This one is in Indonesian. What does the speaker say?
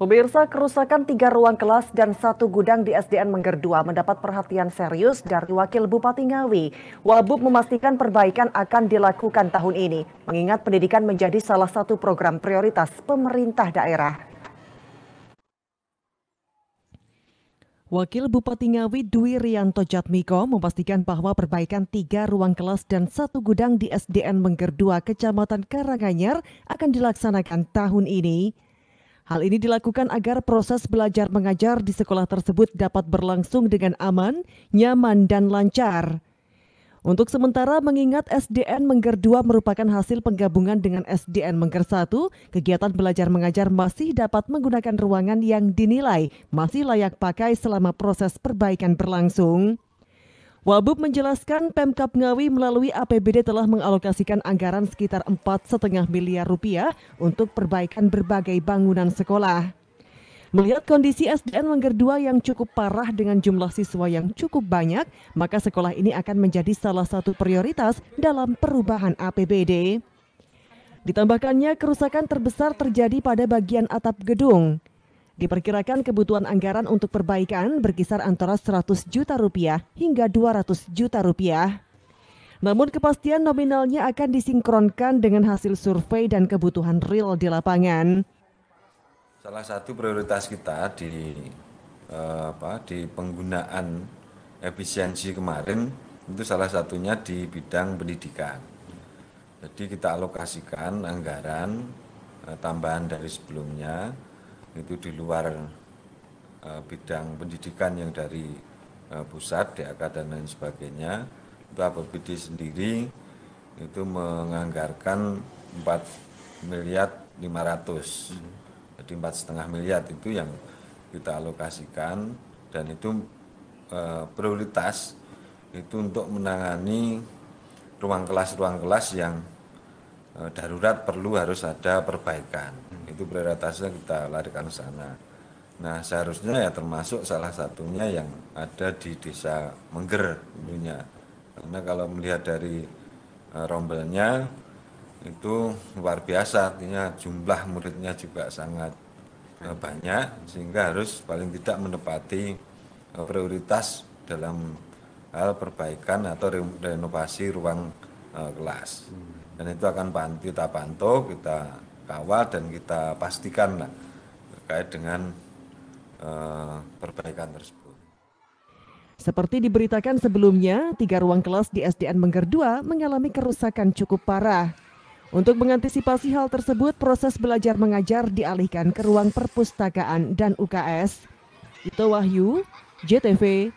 Pemirsa, kerusakan 3 ruang kelas dan 1 gudang di SDN Mengger 2 mendapat perhatian serius dari Wakil Bupati Ngawi. Wabub memastikan perbaikan akan dilakukan tahun ini, mengingat pendidikan menjadi salah satu program prioritas pemerintah daerah. Wakil Bupati Ngawi Dwi Rianto Jatmiko memastikan bahwa perbaikan 3 ruang kelas dan 1 gudang di SDN Mengger 2 Kecamatan Karanganyar akan dilaksanakan tahun ini. Hal ini dilakukan agar proses belajar mengajar di sekolah tersebut dapat berlangsung dengan aman, nyaman, dan lancar. Untuk sementara mengingat SDN Mengger 2 merupakan hasil penggabungan dengan SDN Mengger 1, kegiatan belajar mengajar masih dapat menggunakan ruangan yang dinilai masih layak pakai selama proses perbaikan berlangsung. Wabub menjelaskan Pemkab Ngawi melalui APBD telah mengalokasikan anggaran sekitar 4,5 miliar rupiah untuk perbaikan berbagai bangunan sekolah. Melihat kondisi SDN Mengger 2 yang cukup parah dengan jumlah siswa yang cukup banyak, maka sekolah ini akan menjadi salah satu prioritas dalam perubahan APBD. Ditambahkannya, kerusakan terbesar terjadi pada bagian atap gedung. Diperkirakan kebutuhan anggaran untuk perbaikan berkisar antara 100 juta rupiah hingga 200 juta rupiah. Namun kepastian nominalnya akan disinkronkan dengan hasil survei dan kebutuhan real di lapangan. Salah satu prioritas kita di penggunaan efisiensi kemarin itu salah satunya di bidang pendidikan. Jadi kita alokasikan anggaran tambahan dari sebelumnya itu di luar bidang pendidikan yang dari pusat, DAK dan lain sebagainya. Itu APBD sendiri itu menganggarkan 4,5 miliar. Jadi 4,5 miliar itu yang kita alokasikan, dan itu prioritas itu untuk menangani ruang kelas yang darurat perlu harus ada perbaikan. Itu prioritasnya kita larikan ke sana. Nah, seharusnya ya termasuk salah satunya yang ada di Desa Mengger tentunya. Karena kalau melihat dari rombelnya itu luar biasa, artinya jumlah muridnya juga sangat banyak, sehingga harus paling tidak menepati prioritas dalam hal perbaikan atau renovasi ruang kelas. Dan itu akan kita pantau, kita kawal, dan kita pastikan lah terkait dengan perbaikan tersebut. Seperti diberitakan sebelumnya, 3 ruang kelas di SDN Mengger 2 mengalami kerusakan cukup parah. Untuk mengantisipasi hal tersebut, proses belajar mengajar dialihkan ke ruang perpustakaan dan UKS. Ito Wahyu, JTV.